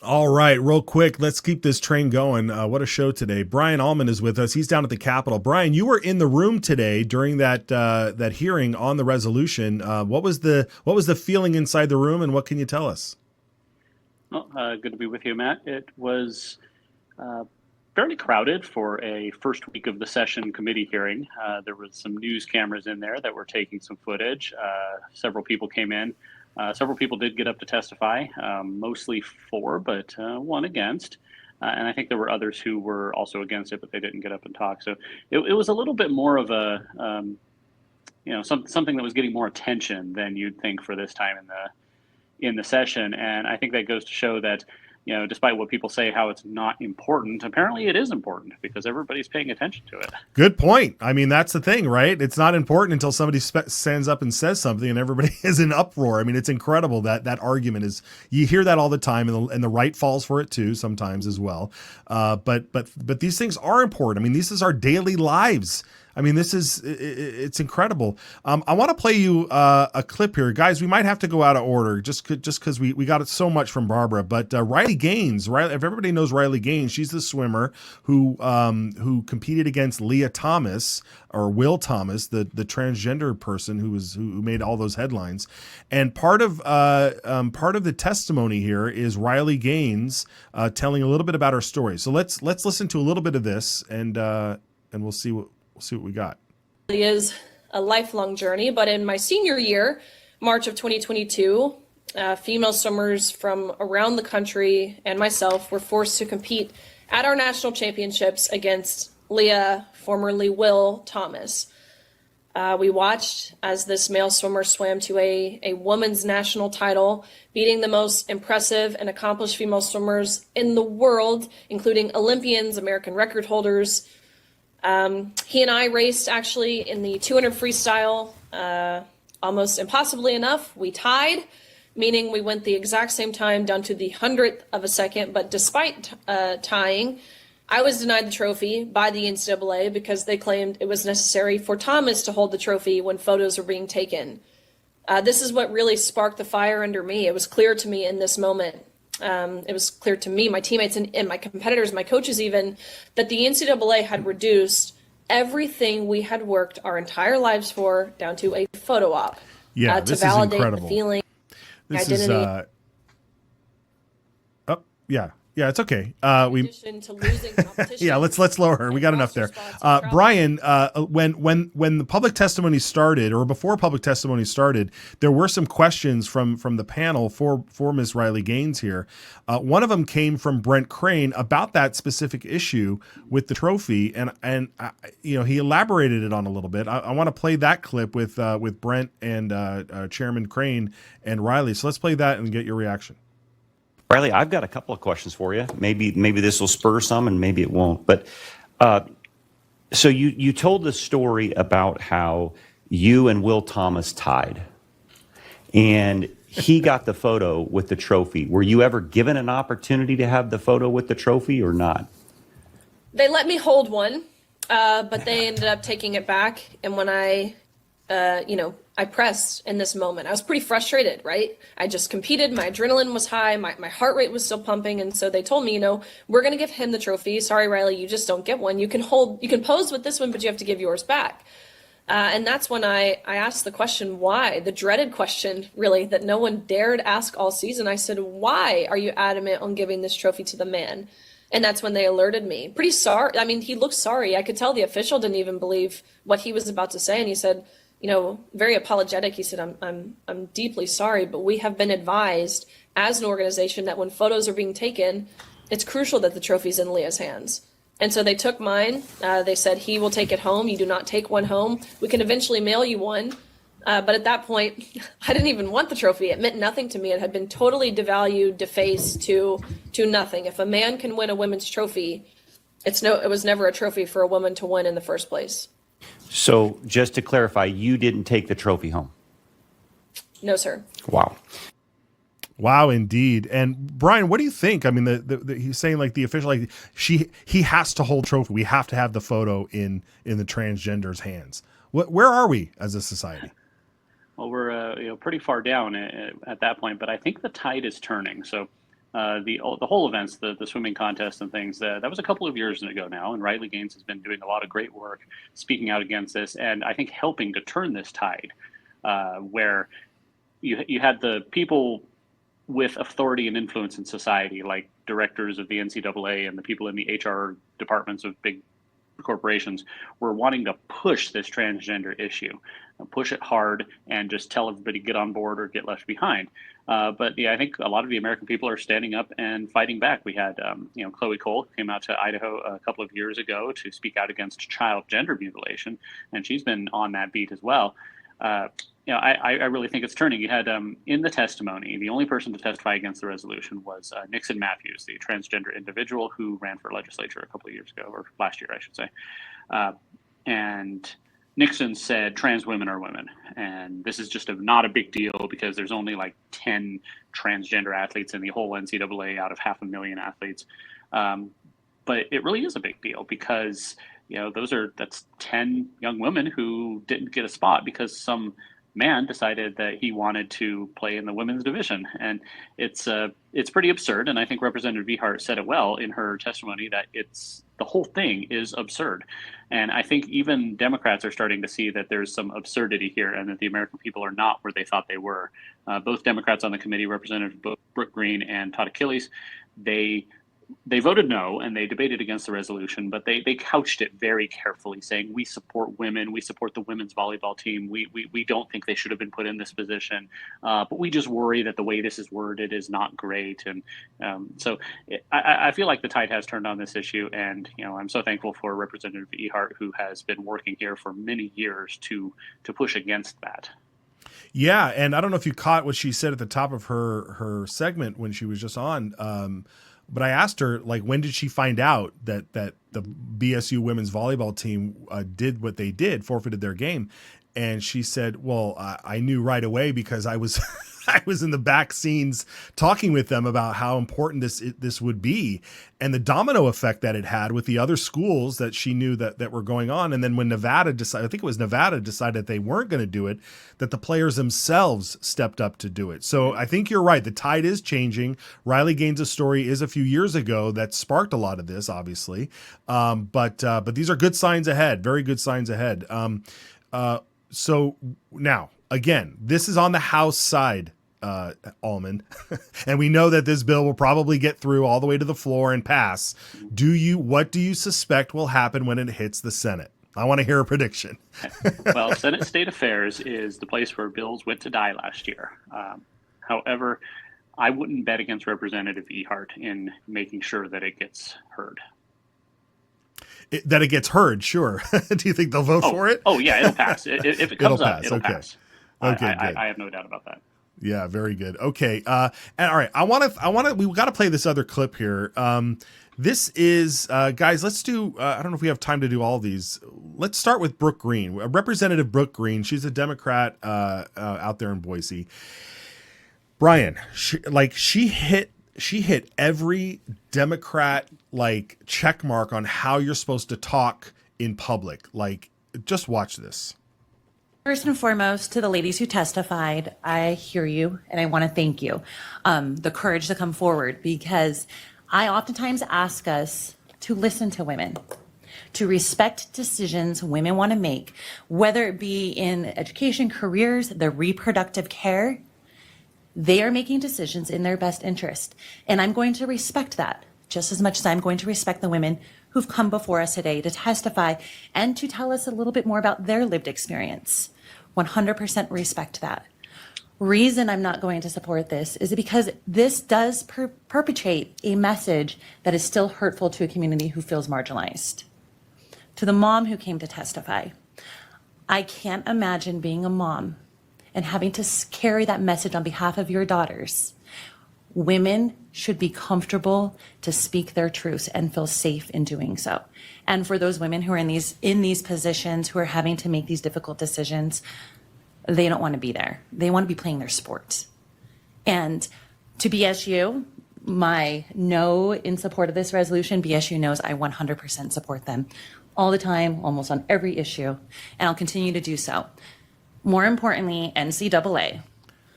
All right, real quick, let's keep this train going. What a show today! Brian Almon is with us. He's down at the Capitol. Brian, you were in the room today during that hearing on the resolution. What was the feeling inside the room, and what can you tell us? Well, good to be with you, Matt. It was uh, fairly crowded for a first week of the session committee hearing. There was some news cameras in there that were taking some footage. Several people came in. Several people did get up to testify, mostly for, but one against. And I think there were others who were also against it, but they didn't get up and talk. So it was a little bit more of a, something that was getting more attention than you'd think for this time in the session. And I think that goes to show that, despite what people say, how it's not important, apparently it is important because everybody's paying attention to it. Good point. I mean, that's the thing, right? It's not important until somebody stands up and says something, and everybody is in uproar. I mean, it's incredible that argument is. You hear that all the time, and the right falls for it too sometimes as well. But these things are important. I mean, this is our daily lives. I mean, it's incredible. I want to play you a clip here, guys. We might have to go out of order just because we got it so much from Barbara. But Riley Gaines, if everybody knows Riley Gaines, she's the swimmer who competed against Leah Thomas or Will Thomas, the transgender person who made all those headlines. And part of the testimony here is Riley Gaines telling a little bit about her story. So let's listen to a little bit of this, and we'll see what we got. It is a lifelong journey, but in my senior year, March of 2022, female swimmers from around the country and myself were forced to compete at our national championships against Leah, formerly Will Thomas. We watched as this male swimmer swam to a women's national title, beating the most impressive and accomplished female swimmers in the world, including Olympians, American record holders. He and I raced actually in the 200 freestyle, almost impossibly enough. We tied, meaning we went the exact same time down to the 100th of a second. But despite tying, I was denied the trophy by the NCAA because they claimed it was necessary for Thomas to hold the trophy when photos were being taken. This is what really sparked the fire under me. It was clear to me in this moment. It was clear to me, my teammates, and my competitors, my coaches even, that the NCAA had reduced everything we had worked our entire lives for down to a photo op. Yeah, to this is validate incredible. the feeling, This identity. Oh, yeah. Yeah, it's okay. In addition to losing competition. Yeah, let's lower her. We got enough there. Brian, when the public testimony started, or before public testimony started, there were some questions from the panel for Ms. Riley Gaines here. One of them came from Brent Crane about that specific issue with the trophy, and he elaborated it on a little bit. I want to play that clip with Brent and Chairman Crane and Riley. So let's play that and get your reaction. Riley, I've got a couple of questions for you. Maybe this will spur some, and maybe it won't. But so you told the story about how you and Will Thomas tied, and he got the photo with the trophy. Were you ever given an opportunity to have the photo with the trophy or not? They let me hold one, but they ended up taking it back. And when I pressed in this moment. I was pretty frustrated, right? I just competed. My adrenaline was high. My heart rate was still pumping. And so they told me, we're going to give him the trophy. Sorry, Riley, you just don't get one. You can pose with this one, but you have to give yours back. And that's when I asked the question, why? The dreaded question, really, that no one dared ask all season. I said, why are you adamant on giving this trophy to the man? And that's when they alerted me. Pretty sorry. I mean, he looked sorry. I could tell the official didn't even believe what he was about to say. And he said, very apologetic. He said, I'm deeply sorry, but we have been advised as an organization that when photos are being taken, it's crucial that the trophy's in Leah's hands. And so they took mine. They said, he will take it home. You do not take one home. We can eventually mail you one. But at that point, I didn't even want the trophy. It meant nothing to me. It had been totally devalued, defaced to nothing. If a man can win a women's trophy, it was never a trophy for a woman to win in the first place. So just to clarify, you didn't take the trophy home? No, sir. Wow. Wow, indeed. And Brian, what do you think? I mean, he's saying like the official, like he has to hold trophy. We have to have the photo in the transgender's hands. Where are we as a society? Well, we're pretty far down at that point, but I think the tide is turning. So the whole events, the swimming contest and things, that was a couple of years ago now, and Riley Gaines has been doing a lot of great work speaking out against this, and I think helping to turn this tide, where you had the people with authority and influence in society, like directors of the NCAA and the people in the HR departments of big corporations, were wanting to push this transgender issue, push it hard, and just tell everybody get on board or get left behind. But yeah, I think a lot of the American people are standing up and fighting back. We had, Chloe Cole came out to Idaho a couple of years ago to speak out against child gender mutilation, and she's been on that beat as well. I really think it's turning. You had in the testimony, the only person to testify against the resolution was Nixon Matthews, the transgender individual who ran for legislature a couple of years ago, or last year, I should say. And Nixon said trans women are women. And this is just not a big deal because there's only like 10 transgender athletes in the whole NCAA out of 500,000 athletes. But it really is a big deal because that's 10 young women who didn't get a spot because some man decided that he wanted to play in the women's division. And it's pretty absurd. And I think Representative Ehart said it well in her testimony that the whole thing is absurd. And I think even Democrats are starting to see that there's some absurdity here and that the American people are not where they thought they were. Both Democrats on the committee, Representative Brooke Green and Todd Achilles, they voted no and they debated against the resolution, but they couched it very carefully, saying we support women, we support the women's volleyball team, we don't think they should have been put in this position, but we just worry that the way this is worded is not great. And so I feel like the tide has turned on this issue, and I'm so thankful for Representative Ehart, who has been working here for many years to push against that. Yeah, and I don't know if you caught what she said at the top of her segment when she was just on. But I asked her, when did she find out that the BSU women's volleyball team did what they did, forfeited their game? And she said, well, I knew right away because I was I was in the back scenes talking with them about how important this would be and the domino effect that it had with the other schools that she knew that were going on. And then when Nevada decided, I think it was Nevada decided they weren't going to do it, that the players themselves stepped up to do it. So I think you're right. The tide is changing. Riley Gaines' story is a few years ago that sparked a lot of this, obviously. But these are good signs ahead. Very good signs ahead. So now, again, this is on the House side, Almon, and we know that this bill will probably get through all the way to the floor and pass. What do you suspect will happen when it hits the Senate? I want to hear a prediction. Well, Senate State Affairs is the place where bills went to die last year. However, I wouldn't bet against Representative Ehart in making sure that it gets heard. That it gets heard, sure. Do you think they'll vote for it? Oh, yeah, it'll pass. If it comes up, it'll okay. pass. Okay, good. I have no doubt about that. Yeah, very good. Okay. And all right, we've got to play this other clip here. This is, guys, let's do, I don't know if we have time to do all these. Let's start with Brooke Green, Representative Brooke Green. She's a Democrat out there in Boise. Brian, she hit every Democrat check mark on how you're supposed to talk in public. Just watch this. First and foremost, to the ladies who testified, I hear you and I want to thank you. The courage to come forward, because I oftentimes ask us to listen to women, to respect decisions women want to make, whether it be in education, careers, their reproductive care. They are making decisions in their best interest. And I'm going to respect that just as much as I'm going to respect the women who've come before us today to testify and to tell us a little bit more about their lived experience. 100% respect that. Reason I'm not going to support this is because this does perpetuate a message that is still hurtful to a community who feels marginalized. To the mom who came to testify, I can't imagine being a mom and having to carry that message on behalf of your daughters. Women should be comfortable to speak their truths and feel safe in doing so. And for those women who are in these positions, who are having to make these difficult decisions, they don't want to be there. They want to be playing their sport. And to BSU, my no in support of this resolution, BSU knows I 100% support them all the time, almost on every issue, and I'll continue to do so. More importantly, NCAA,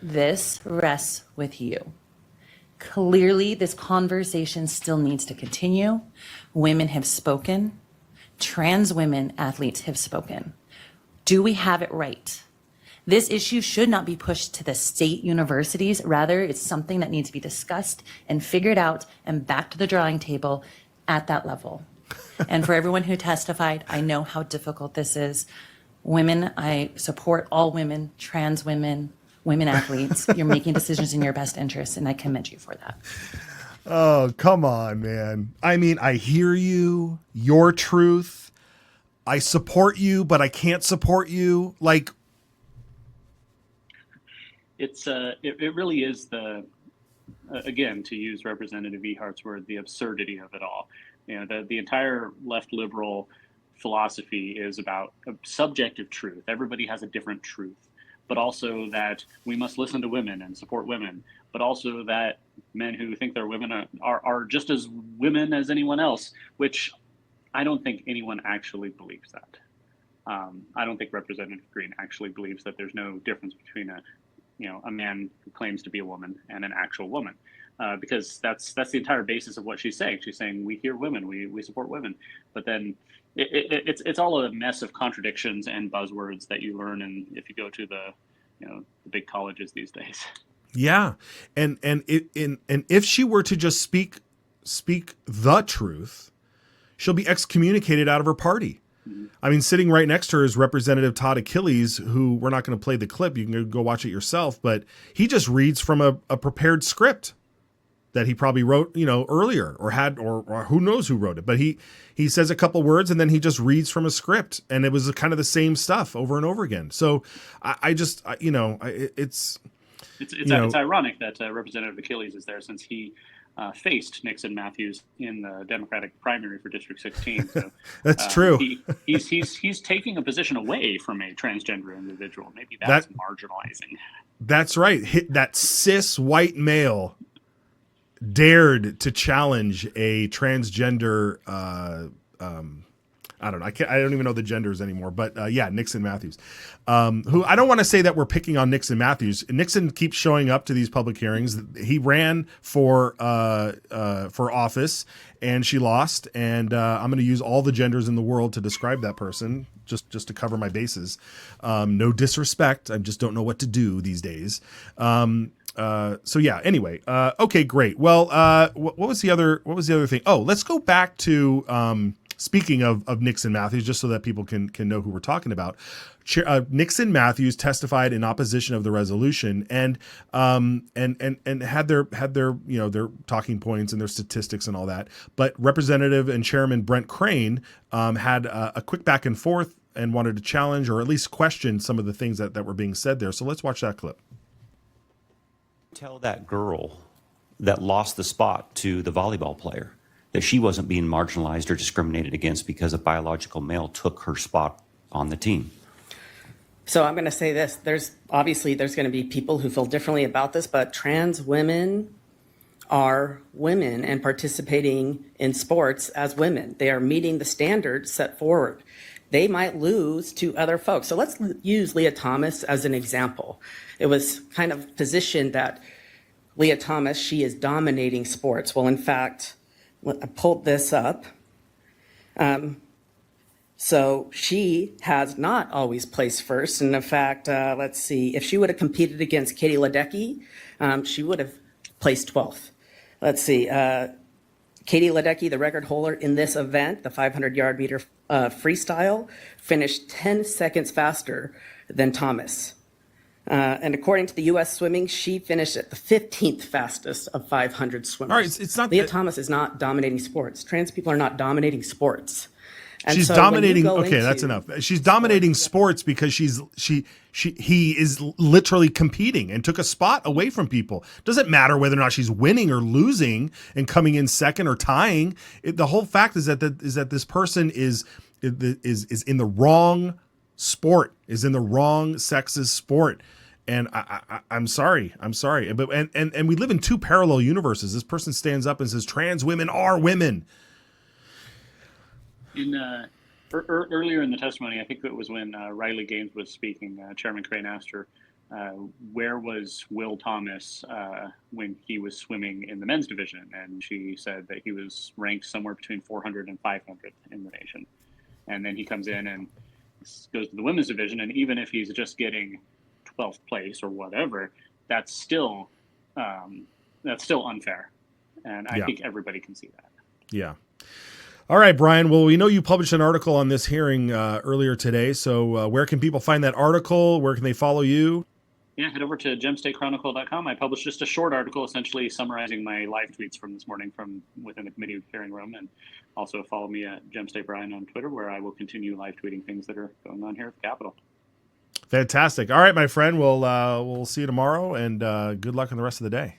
this rests with you. Clearly, this conversation still needs to continue. Women have spoken. Trans women athletes have spoken. Do we have it right? This issue should not be pushed to the state universities. Rather, it's something that needs to be discussed and figured out and back to the drawing table at that level. And for everyone who testified, I know how difficult this is. Women, I support all women, trans women, women athletes. You're making decisions in your best interest, and I commend you for that. Oh, come on, man. I mean, I hear you, your truth. I support you, but I can't support you. Like, it really is again, to use Representative Ehart's word, the absurdity of it all. You know, the entire left liberal philosophy is about a subjective truth. Everybody has a different truth, but also that we must listen to women and support women, but also that men who think they're women are just as women as anyone else, which I don't think anyone actually believes that. I don't think Representative Green actually believes that there's no difference between a man who claims to be a woman and an actual woman. Because that's the entire basis of what she's saying. She's saying we hear women, we support women, but then it's all a mess of contradictions and buzzwords that you learn, and if you go to the big colleges these days. yeah, and if she were to just speak the truth, she'll be excommunicated out of her party. Mm-hmm. I mean, sitting right next to her is Representative Todd Achilles, who we're not going to play the clip. You can go watch it yourself, but he just reads from a prepared script that he probably wrote, earlier or had, or who knows who wrote it. But he says a couple words and then he just reads from a script, and it was kind of the same stuff over and over again. So it's ironic that Representative Achilles is there, since he faced Nixon Matthews in the Democratic primary for District 16. So that's true. He's taking a position away from a transgender individual. Maybe that's marginalizing. That's right. That cis white male dared to challenge a transgender. I don't know. I don't even know the genders anymore. But Nixon Matthews, who I don't want to say that we're picking on Nixon Matthews. Nixon keeps showing up to these public hearings. He ran for office and she lost. And I'm going to use all the genders in the world to describe that person, just to cover my bases. No disrespect. I just don't know what to do these days. Anyway, okay, great. Well, what was the other thing? Oh, let's go back to, speaking of Nixon Matthews, just so that people can know who we're talking about. Nixon Matthews testified in opposition of the resolution and had their their talking points and their statistics and all that. But Representative and Chairman Brent Crane had a quick back and forth and wanted to challenge or at least question some of the things that were being said there. So let's watch that clip. Tell that girl that lost the spot to the volleyball player that she wasn't being marginalized or discriminated against because a biological male took her spot on the team. So I'm going to say this. There's going to be people who feel differently about this, but trans women are women and participating in sports as women. They are meeting the standards set forward. They might lose to other folks. So let's use Leah Thomas as an example. It was kind of positioned that Leah Thomas, she is dominating sports. Well, in fact, I pulled this up. So she has not always placed first. And in fact, let's see, if she would have competed against Katie Ledecky, she would have placed 12th. Let's see, Katie Ledecky, the record holder in this event, the 500-yard meter freestyle, finished 10 seconds faster than Thomas. And according to the U.S. Swimming, she finished at the 15th fastest of 500 swimmers. All right, it's not Leah Thomas is not dominating sports. Trans people are not dominating sports. And she's so dominating. Okay, that's enough. She's dominating sports because he is literally competing and took a spot away from people. Doesn't matter whether or not she's winning or losing and coming in second or tying. The whole fact is that this person is in the wrong sport, is in the wrong sexist sport. And I'm sorry, but and we live in two parallel universes. This person stands up and says trans women are women. Earlier in the testimony, I think it was when Riley Gaines was speaking, Chairman Crane asked her, where was Will Thomas when he was swimming in the men's division? And she said that he was ranked somewhere between 400 and 500 in the nation. And then he comes in and goes to the women's division, and even if he's just getting 12th place or whatever, that's still unfair. And I think everybody can see that. Yeah. All right, Brian. Well, we know you published an article on this hearing earlier today. So where can people find that article? Where can they follow you? Yeah, head over to gemstatechronicle.com. I published just a short article essentially summarizing my live tweets from this morning from within the committee hearing room. And also follow me at Gemstate Brian on Twitter, where I will continue live tweeting things that are going on here at the Capitol. Fantastic. All right, my friend. We'll see you tomorrow, and good luck on the rest of the day.